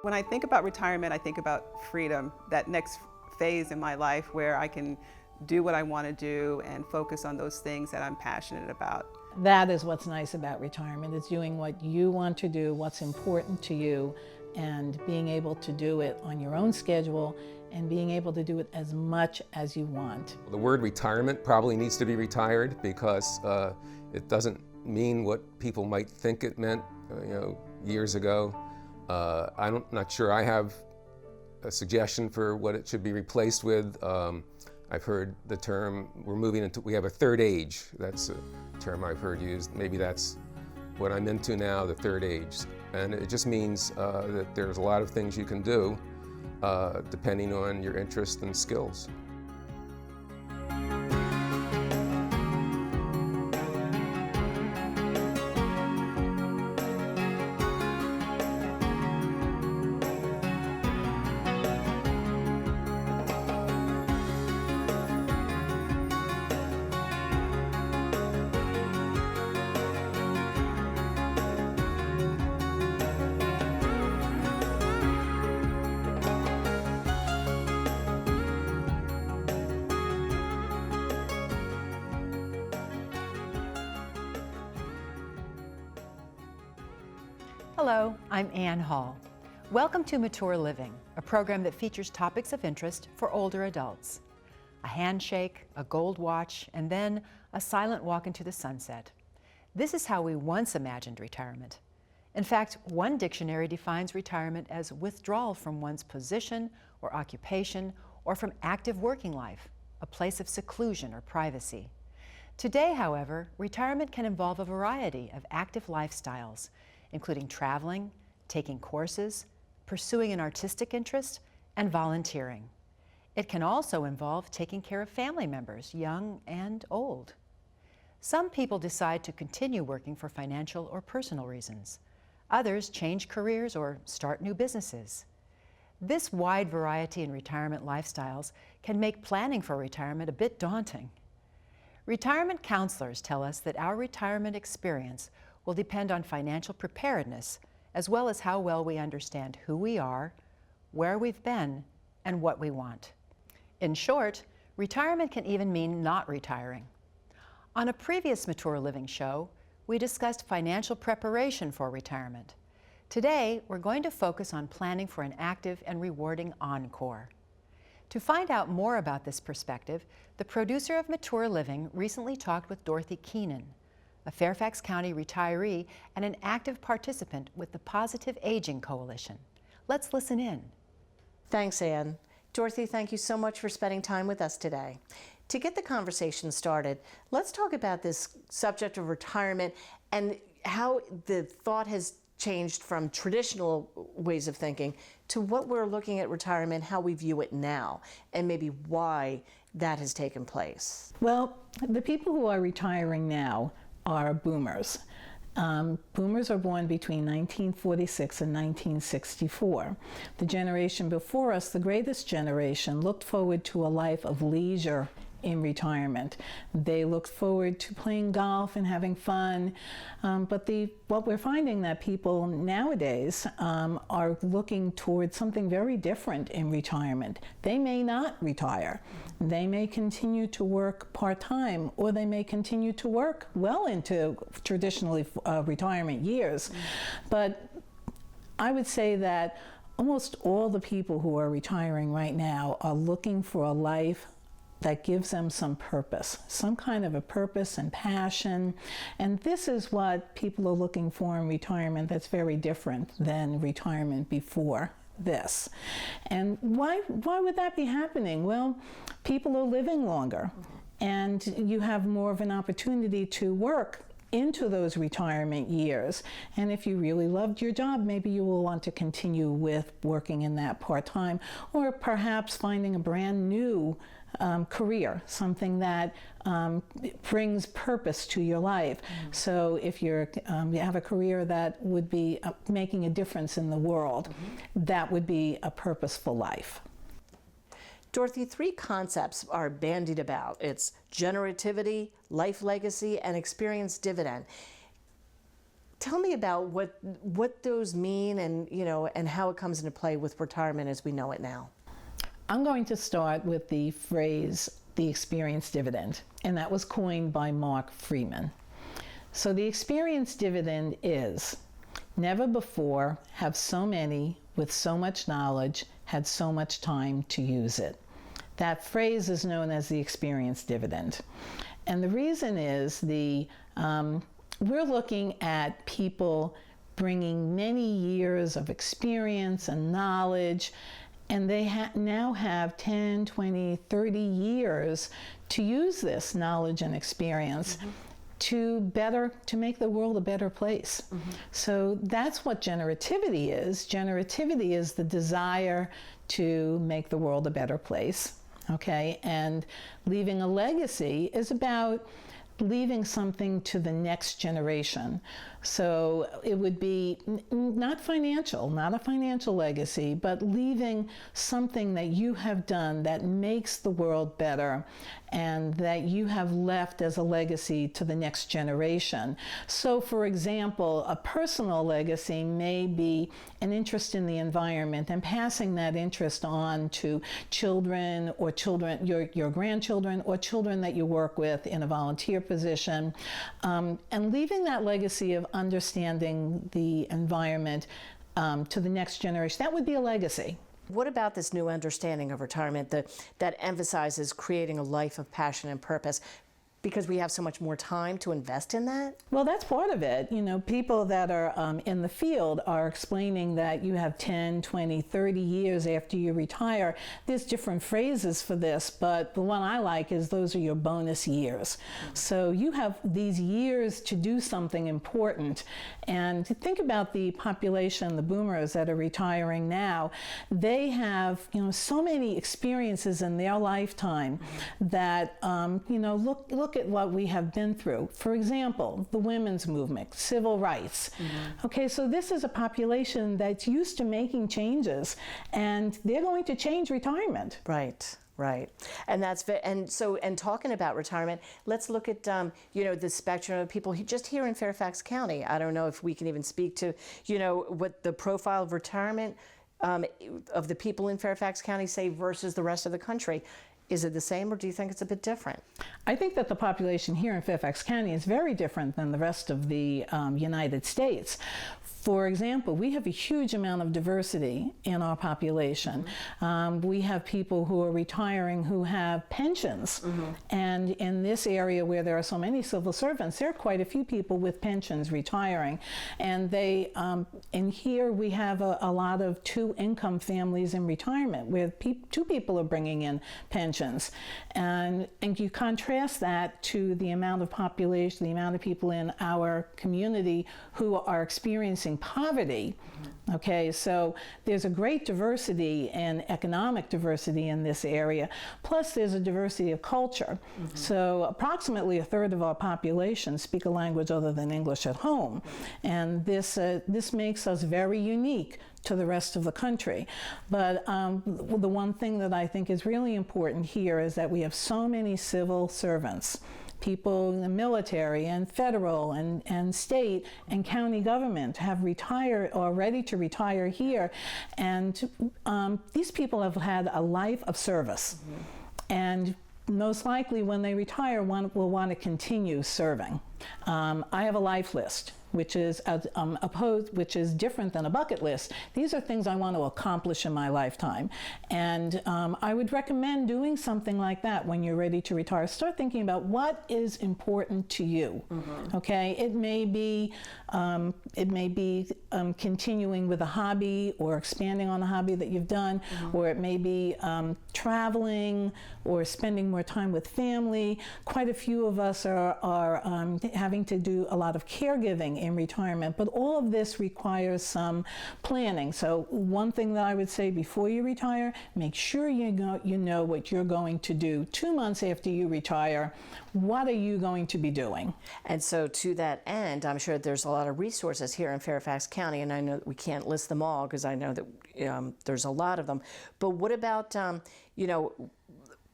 When I think about retirement, I think about freedom, that next phase in my life where I can do what I want to do and focus on those things that I'm passionate about. That is what's nice about retirement, is doing what you want to do, what's important to you, and being able to do it on your own schedule and being able to do it as much as you want. The word retirement probably needs to be retired because it doesn't mean what people might think it meant years ago. I'm not sure I have a suggestion for what it should be replaced with. I've heard the term, we have a third age. That's a term I've heard used. Maybe that's what I'm into now, the third age. And it just means that there's a lot of things you can do depending on your interest and skills. Hello, I'm Ann Hall. Welcome to Mature Living, a program that features topics of interest for older adults. A handshake, a gold watch, and then a silent walk into the sunset. This is how we once imagined retirement. In fact, one dictionary defines retirement as withdrawal from one's position or occupation or from active working life, a place of seclusion or privacy. Today, however, retirement can involve a variety of active lifestyles, including traveling, taking courses, pursuing an artistic interest, and volunteering. It can also involve taking care of family members, young and old. Some people decide to continue working for financial or personal reasons. Others change careers or start new businesses. This wide variety in retirement lifestyles can make planning for retirement a bit daunting. Retirement counselors tell us that our retirement experience will depend on financial preparedness, as well as how well we understand who we are, where we've been, and what we want. In short, retirement can even mean not retiring. On a previous Mature Living show, we discussed financial preparation for retirement. Today, we're going to focus on planning for an active and rewarding Encore. To find out more about this perspective, the producer of Mature Living recently talked with Dorothy Keenan, a Fairfax County retiree and an active participant with the Positive Aging Coalition. Let's listen in. Thanks, Ann. Dorothy, thank you so much for spending time with us today. To get the conversation started, let's talk about this subject of retirement and how the thought has changed from traditional ways of thinking to what we're looking at retirement, how we view it now, and maybe why that has taken place. Well, the people who are retiring now are boomers. Boomers are born between 1946 and 1964. The generation before us, the greatest generation, looked forward to a life of leisure in retirement. They looked forward to playing golf and having fun, but what we're finding that people nowadays are looking towards something very different in retirement. They may not retire. They may continue to work part-time, or they may continue to work well into traditionally retirement years. But I would say that almost all the people who are retiring right now are looking for a life that gives them some purpose, some kind of a purpose and passion. And this is what people are looking for in retirement that's very different than retirement before this. And why would that be happening? Well, people are living longer, and you have more of an opportunity to work into those retirement years. And if you really loved your job, maybe you will want to continue with working in that part-time, or perhaps finding a brand new career, something that brings purpose to your life. So if you have a career that would be making a difference in the world, that would be a purposeful life. Dorothy, three concepts are bandied about. It's generativity, life legacy, and experience dividend. Tell me about what those mean, and and how it comes into play with retirement as we know it now. I'm going to start with the phrase, the experience dividend, and that was coined by Mark Freeman. So the experience dividend is, never before have so many with so much knowledge had so much time to use it. That phrase is known as the experience dividend. And the reason is we're looking at people bringing many years of experience and knowledge, and they now have 10, 20, 30 years to use this knowledge and experience to make the world a better place. So that's what generativity is. Generativity is the desire to make the world a better place, okay? And leaving a legacy is about leaving something to the next generation. So it would be not a financial legacy, but leaving something that you have done that makes the world better and that you have left as a legacy to the next generation. So for example, a personal legacy may be an interest in the environment and passing that interest on to children, or your grandchildren, or children that you work with in a volunteer position, and leaving that legacy of understanding the environment to the next generation. That would be a legacy. What about this new understanding of retirement that emphasizes creating a life of passion and purpose? Because we have so much more time to invest in that? Well, that's part of it. People that are in the field are explaining that you have 10, 20, 30 years after you retire. There's different phrases for this, but the one I like is those are your bonus years. So you have these years to do something important. And to think about the population, the boomers that are retiring now, they have, so many experiences in their lifetime that, look at what we have been through. For example, the women's movement, civil rights. Okay, so this is a population that's used to making changes, and they're going to change retirement. Right. And talking about retirement, let's look at the spectrum of people just here in Fairfax County. I don't know if we can even speak to what the profile of retirement of the people in Fairfax County say versus the rest of the country. Is it the same, or do you think it's a bit different? I think that the population here in Fairfax County is very different than the rest of the United States. For example, we have a huge amount of diversity in our population. We have people who are retiring who have pensions. And in this area where there are so many civil servants, there are quite a few people with pensions retiring. And in here we have a lot of two-income families in retirement where two people are bringing in pensions. And you contrast that to the amount of population, the amount of people in our community who are experiencing poverty. Okay, so there's a great diversity and economic diversity in this area. Plus there's a diversity of culture. So approximately a third of our population speak a language other than English at home. And this makes us very unique to the rest of the country. But the one thing that I think is really important here is that we have so many civil servants, people in the military and federal and state and county government have retired or ready to retire here. And these people have had a life of service. And most likely when they retire, one will want to continue serving. I have a life list, which is which is different than a bucket list. These are things I want to accomplish in my lifetime. And I would recommend doing something like that when you're ready to retire. Start thinking about what is important to you. Okay, it may be continuing with a hobby or expanding on a hobby that you've done, or it may be traveling or spending more time with family. Quite a few of us are having to do a lot of caregiving in retirement, but all of this requires some planning. So one thing that I would say before you retire, make sure you know what you're going to do 2 months after you retire. What are you going to be doing? And so to that end, I'm sure there's a lot of resources here in Fairfax County, and I know that we can't list them all because I know that there's a lot of them. But what about,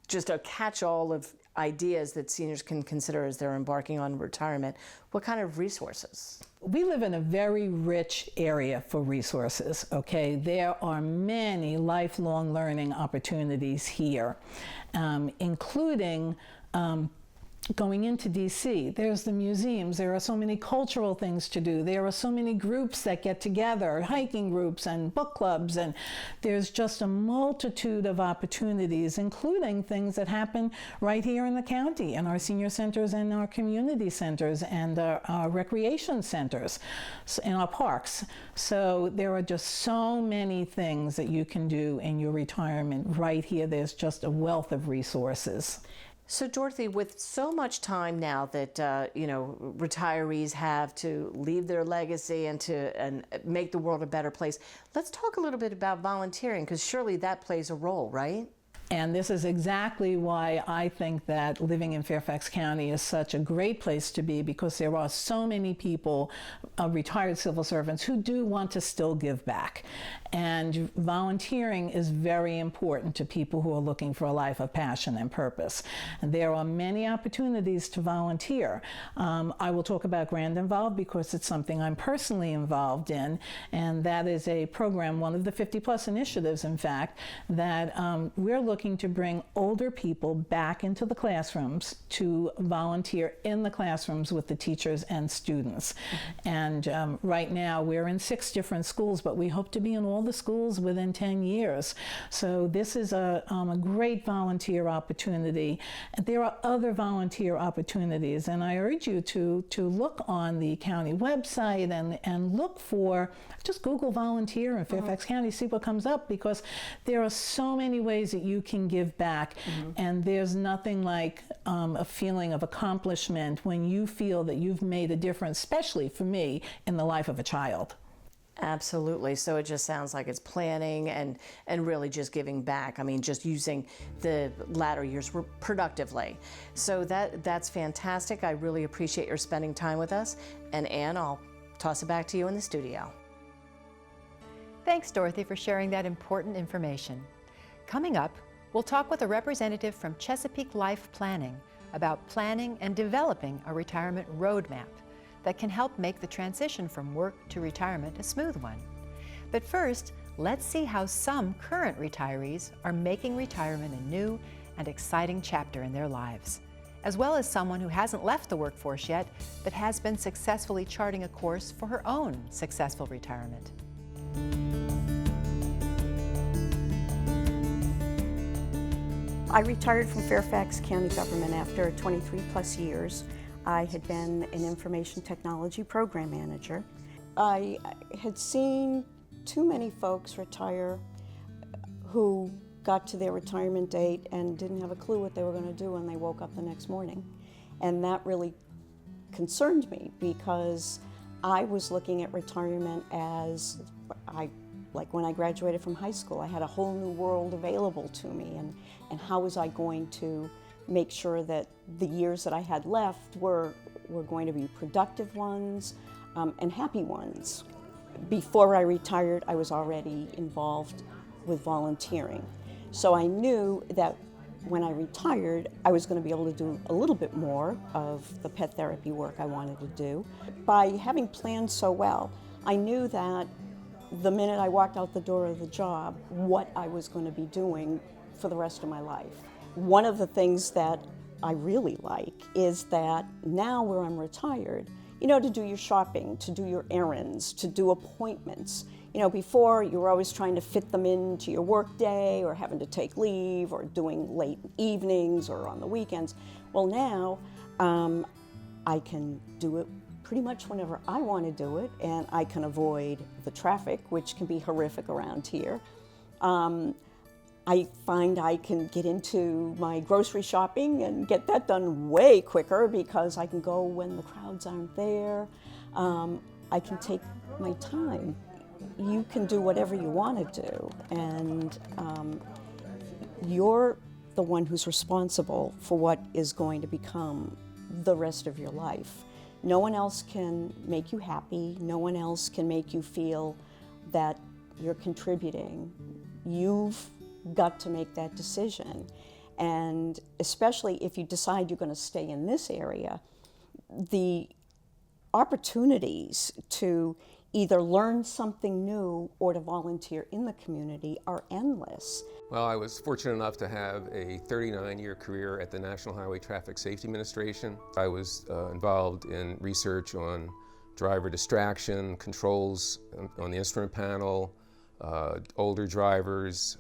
just a catch-all of ideas that seniors can consider as they're embarking on retirement? What kind of resources? we live in a very rich area for resources, okay? There are many lifelong learning opportunities here, including going into DC, there's the museums, there are so many cultural things to do, there are so many groups that get together, hiking groups and book clubs, and there's just a multitude of opportunities, including things that happen right here in the county, in our senior centers and our community centers and our recreation centers, in our parks. So there are just so many things that you can do in your retirement right here. There's just a wealth of resources. So Dorothy, with so much time now that retirees have to leave their legacy and make the world a better place, let's talk a little bit about volunteering, because surely that plays a role, right? And this is exactly why I think that living in Fairfax County is such a great place to be, because there are so many people, retired civil servants, who do want to still give back. And volunteering is very important to people who are looking for a life of passion and purpose. And there are many opportunities to volunteer. I will talk about Grand Involved because it's something I'm personally involved in, and that is a program, one of the 50+ initiatives, in fact, that we're looking to bring older people back into the classrooms to volunteer in the classrooms with the teachers and students. And right now we're in 6 different schools, but we hope to be in all the schools within 10 years. So this is a great volunteer opportunity. There are other volunteer opportunities, and I urge you to look on the county website and look for, just Google volunteer in Fairfax County, see what comes up, because there are so many ways that you can give back, and there's nothing like a feeling of accomplishment when you feel that you've made a difference, especially for me, in the life of a child. Absolutely. So it just sounds like it's planning and really just giving back. I mean, just using the latter years productively. So that's fantastic. I really appreciate your spending time with us. And Ann, I'll toss it back to you in the studio. Thanks, Dorothy, for sharing that important information. Coming up, we'll talk with a representative from Chesapeake Life Planning about planning and developing a retirement roadmap that can help make the transition from work to retirement a smooth one. But first, let's see how some current retirees are making retirement a new and exciting chapter in their lives, as well as someone who hasn't left the workforce yet, but has been successfully charting a course for her own successful retirement. I retired from Fairfax County government after 23+ years. I had been an information technology program manager. I had seen too many folks retire who got to their retirement date and didn't have a clue what they were going to do when they woke up the next morning. And that really concerned me, because I was looking at retirement as, like when I graduated from high school, I had a whole new world available to me, and how was I going to make sure that the years that I had left were going to be productive ones and happy ones. Before I retired, I was already involved with volunteering. So I knew that when I retired, I was going to be able to do a little bit more of the pet therapy work I wanted to do. By having planned so well, I knew that the minute I walked out the door of the job, what I was going to be doing for the rest of my life. One of the things that I really like is that now where I'm retired, to do your shopping, to do your errands, to do appointments. Before you were always trying to fit them into your work day, or having to take leave, or doing late evenings or on the weekends. Well, now I can do it pretty much whenever I want to do it, and I can avoid the traffic, which can be horrific around here. I find I can get into my grocery shopping and get that done way quicker, because I can go when the crowds aren't there. I can take my time. You can do whatever you want to do, and you're the one who's responsible for what is going to become the rest of your life. No one else can make you happy. No one else can make you feel that you're contributing. You've got to make that decision. And especially if you decide you're going to stay in this area, the opportunities to either learn something new or to volunteer in the community are endless. Well, I was fortunate enough to have a 39-year career at the National Highway Traffic Safety Administration. I was involved in research on driver distraction, controls on the instrument panel, older drivers,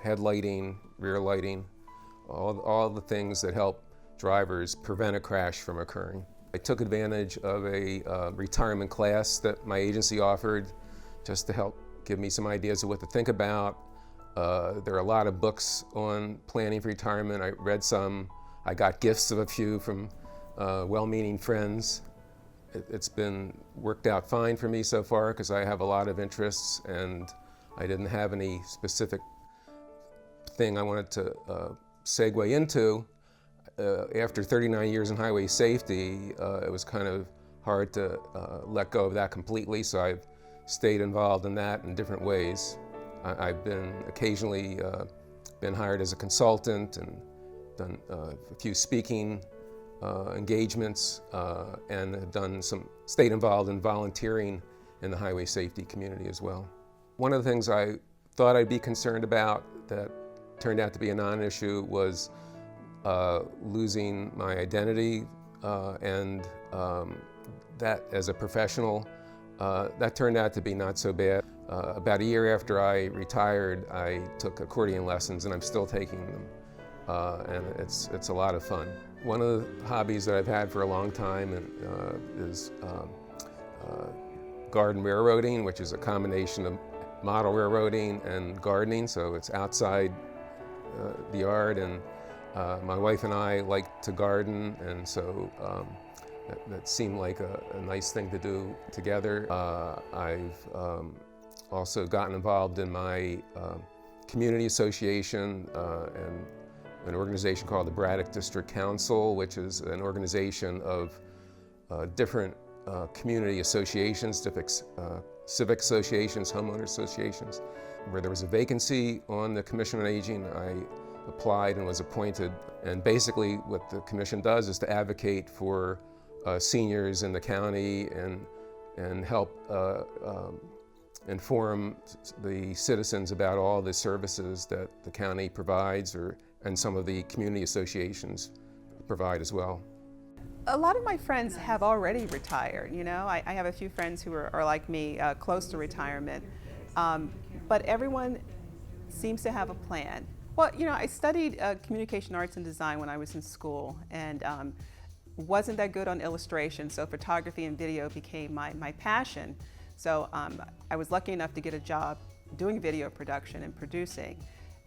headlighting, rear lighting, all the things that help drivers prevent a crash from occurring. I took advantage of a retirement class that my agency offered just to help give me some ideas of what to think about. There are a lot of books on planning for retirement. I read some. I got gifts of a few from well-meaning friends. It's been worked out fine for me so far because I have a lot of interests and I didn't have any specific thing I wanted to segue into. After 39 years in highway safety, it was kind of hard to let go of that completely, so I've stayed involved in that in different ways. I've been occasionally been hired as a consultant and done a few speaking engagements and have done stayed involved in volunteering in the highway safety community as well. One of the things I thought I'd be concerned about that turned out to be a non-issue was losing my identity and that as a professional, that turned out to be not so bad. About a year after I retired, I took accordion lessons and I'm still taking them. And it's a lot of fun. One of the hobbies that I've had for a long time is garden railroading, which is a combination of model railroading and gardening, so it's outside the yard, and my wife and I like to garden, and so that seemed like a nice thing to do together. I've also gotten involved in my community association and an organization called the Braddock District Council, which is an organization of different community associations, civic associations, homeowner associations. Where there was a vacancy on the Commission on Aging, I applied and was appointed. And basically what the commission does is to advocate for seniors in the county and help inform the citizens about all the services that the county provides and some of the community associations provide as well. A lot of my friends have already retired, you know. I have a few friends who are like me, close to retirement. But everyone seems to have a plan. Well, you know, I studied communication arts and design when I was in school and wasn't that good on illustration, so photography and video became my passion. So I was lucky enough to get a job doing video production and producing.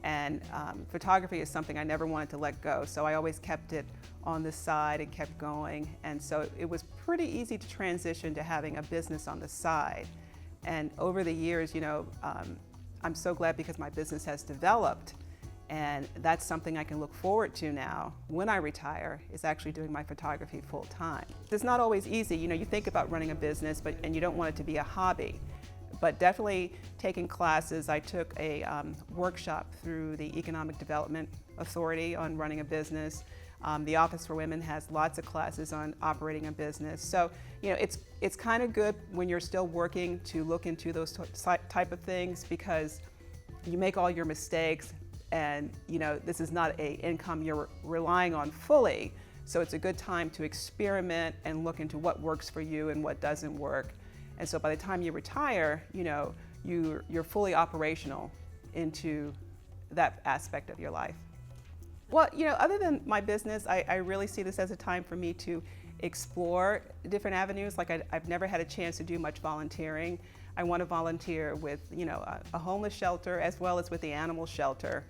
And photography is something I never wanted to let go, so I always kept it on the side and kept going. And so it was pretty easy to transition to having a business on the side. And over the years, you know, I'm so glad because my business has developed, and that's something I can look forward to now when I retire, is actually doing my photography full time. It's not always easy, you know, you think about running a business, and you don't want it to be a hobby. But definitely taking classes. I took a workshop through the Economic Development Authority on running a business. The Office for Women has lots of classes on operating a business. So, you know, it's kind of good when you're still working to look into those type of things, because you make all your mistakes, and you know, this is not an income you're relying on fully. So it's a good time to experiment and look into what works for you and what doesn't work. And so by the time you retire, you know, you're fully operational into that aspect of your life. Well, you know, other than my business, I really see this as a time for me to explore different avenues. Like I've never had a chance to do much volunteering. I want to volunteer with, you know, a homeless shelter as well as with the animal shelter.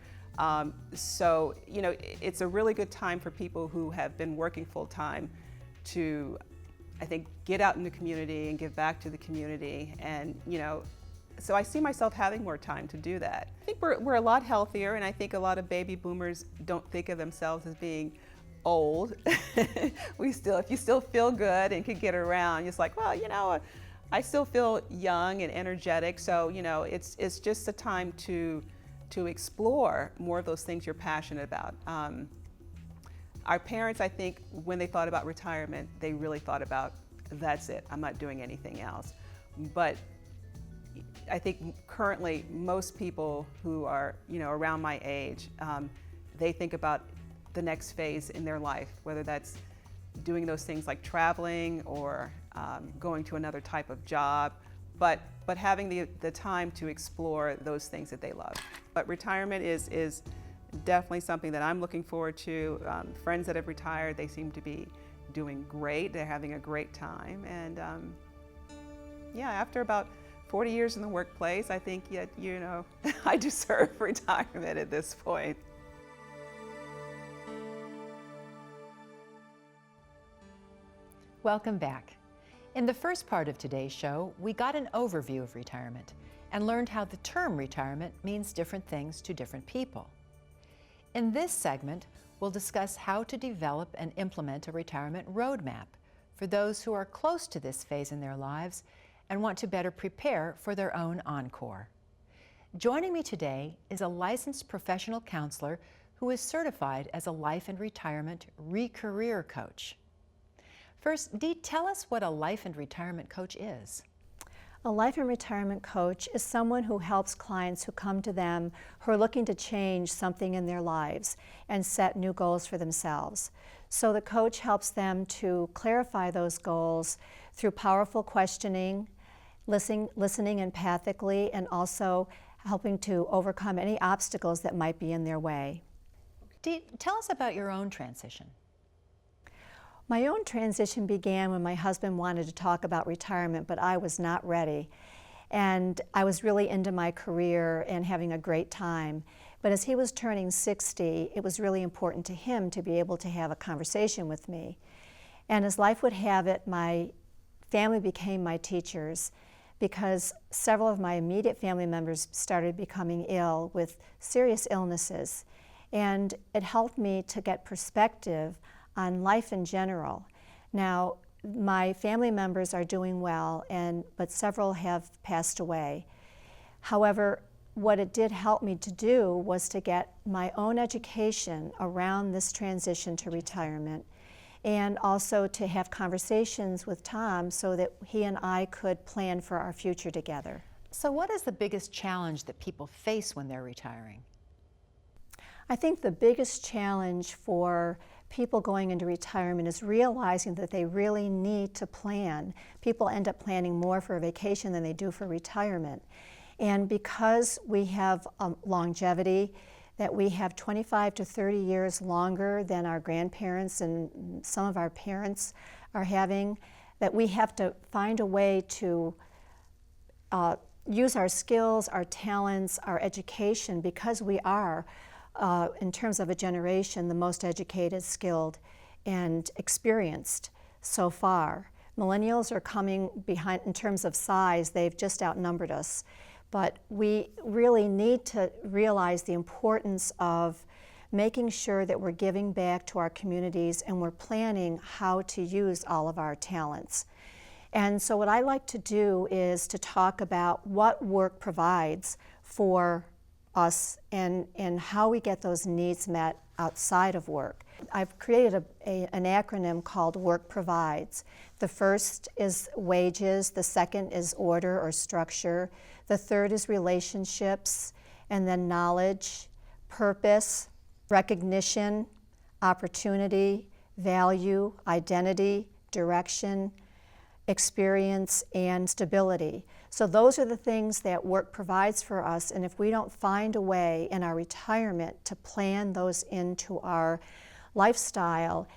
So, you know, it's a really good time for people who have been working full time to, I think, get out in the community and give back to the community. And, you know, so I see myself having more time to do that. I think we're a lot healthier, and I think a lot of baby boomers don't think of themselves as being old. If you still feel good and can get around, it's like, well, you know, I still feel young and energetic. So, you know, it's just a time to explore more of those things you're passionate about. Our parents, I think, when they thought about retirement, they really thought about, that's it, I'm not doing anything else. But I think currently most people who are, around my age, they think about the next phase in their life, whether that's doing those things like traveling or going to another type of job, but having the time to explore those things that they love. But retirement is definitely something that I'm looking forward to. Friends that have retired, they seem to be doing great. They're having a great time. And yeah, after about 40 years in the workplace, I think, I deserve retirement at this point. Welcome back. In the first part of today's show, we got an overview of retirement and learned how the term retirement means different things to different people. In this segment, we'll discuss how to develop and implement a retirement roadmap for those who are close to this phase in their lives and want to better prepare for their own encore. Joining me today is a licensed professional counselor who is certified as a life and retirement re-career coach. First, Dee, tell us what a life and retirement coach is. A life and retirement coach is someone who helps clients who come to them who are looking to change something in their lives and set new goals for themselves. So the coach helps them to clarify those goals through powerful questioning, listening empathically, and also helping to overcome any obstacles that might be in their way. Dee, tell us about your own transition. My own transition began when my husband wanted to talk about retirement, but I was not ready. And I was really into my career and having a great time. But as he was turning 60, it was really important to him to be able to have a conversation with me. And as life would have it, my family became my teachers because several of my immediate family members started becoming ill with serious illnesses. And it helped me to get perspective on life in general. Now, my family members are doing well, but several have passed away. However, what it did help me to do was to get my own education around this transition to retirement, and also to have conversations with Tom so that he and I could plan for our future together. So what is the biggest challenge that people face when they're retiring? I think the biggest challenge for people going into retirement is realizing that they really need to plan. People end up planning more for a vacation than they do for retirement. And because we have longevity, that we have 25 to 30 years longer than our grandparents and some of our parents are having, that we have to find a way to use our skills, our talents, our education, because we are in terms of a generation, the most educated, skilled, and experienced so far. Millennials are coming behind in terms of size. They've just outnumbered us. But we really need to realize the importance of making sure that we're giving back to our communities and we're planning how to use all of our talents. And so what I like to do is to talk about what work provides for us and how we get those needs met outside of work. I've created an acronym called Work Provides. The first is wages, the second is order or structure, the third is relationships, and then knowledge, purpose, recognition, opportunity, value, identity, direction, experience, and stability. So those are the things that work provides for us, and if we don't find a way in our retirement to plan those into our lifestyle,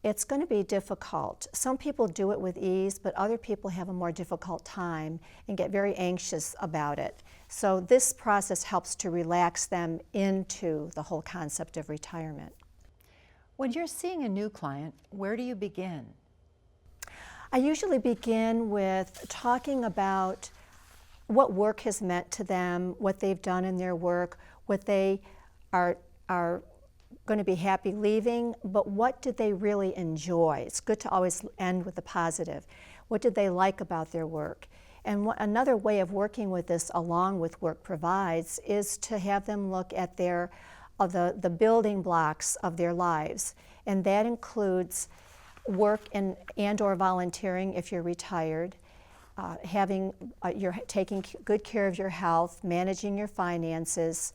it's going to be difficult. Some people do it with ease, but other people have a more difficult time and get very anxious about it. So this process helps to relax them into the whole concept of retirement. When you're seeing a new client, where do you begin? I usually begin with talking about what work has meant to them, what they've done in their work, what they are going to be happy leaving, but what did they really enjoy? It's good to always end with the positive. What did they like about their work? And another way of working with this, along with Work Provides, is to have them look at their of the building blocks of their lives. And that includes work and or volunteering if you're retired, you're taking good care of your health, managing your finances,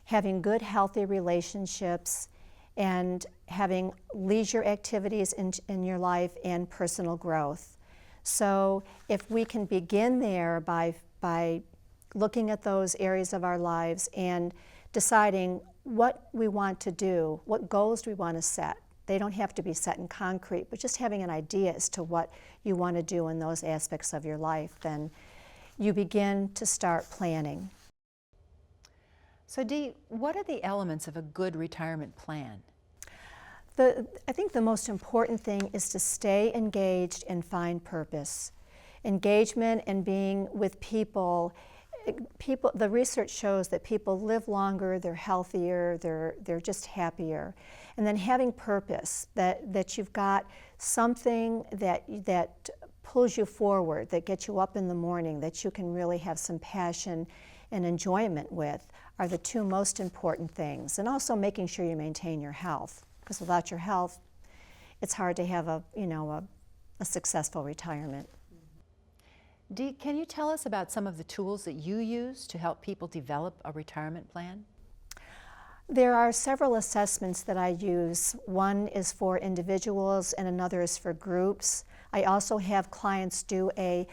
having good healthy relationships, and having leisure activities in your life and personal growth. So if we can begin there by looking at those areas of our lives and deciding what we want to do, what goals we want to set. They don't have to be set in concrete, but just having an idea as to what you want to do in those aspects of your life, then you begin to start planning. So Dee, what are the elements of a good retirement plan? I think the most important thing is to stay engaged and find purpose. Engagement and being with people, the research shows that people live longer, they're healthier, they're just happier. And then having purpose, that you've got something that pulls you forward, that gets you up in the morning, that you can really have some passion and enjoyment with, are the two most important things. And also making sure you maintain your health, because without your health, it's hard to have a successful retirement. Dee, can you tell us about some of the tools that you use to help people develop a retirement plan? There are several assessments that I use. One is for individuals and another is for groups. I also have clients do a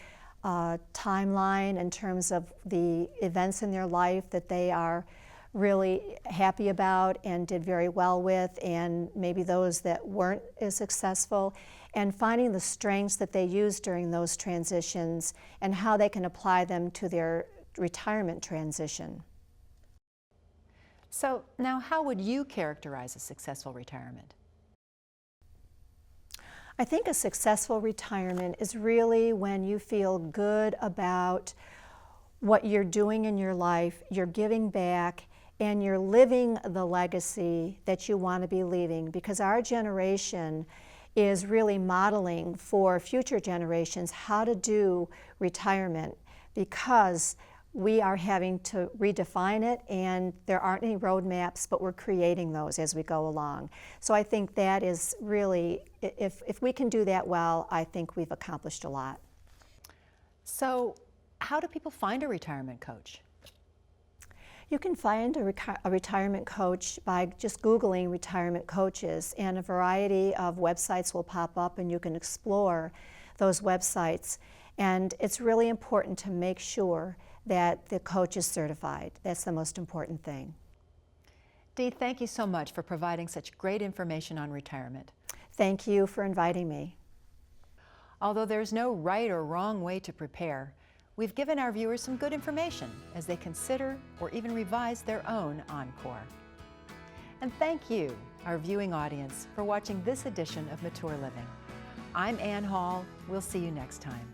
timeline in terms of the events in their life that they are really happy about and did very well with, and maybe those that weren't as successful, and finding the strengths that they use during those transitions and how they can apply them to their retirement transition. So now, how would you characterize a successful retirement? I think a successful retirement is really when you feel good about what you're doing in your life, you're giving back, and you're living the legacy that you want to be leaving, because our generation is really modeling for future generations how to do retirement, because we are having to redefine it, and there aren't any roadmaps, but we're creating those as we go along. So I think that is really, if we can do that well, I think we've accomplished a lot. So how do people find a retirement coach? You can find a retirement coach by just Googling retirement coaches, and a variety of websites will pop up and you can explore those websites. And it's really important to make sure that the coach is certified. That's the most important thing. Dee, thank you so much for providing such great information on retirement. Thank you for inviting me. Although there's no right or wrong way to prepare, we've given our viewers some good information as they consider or even revise their own Encore. And thank you, our viewing audience, for watching this edition of Mature Living. I'm Ann Hall. We'll see you next time.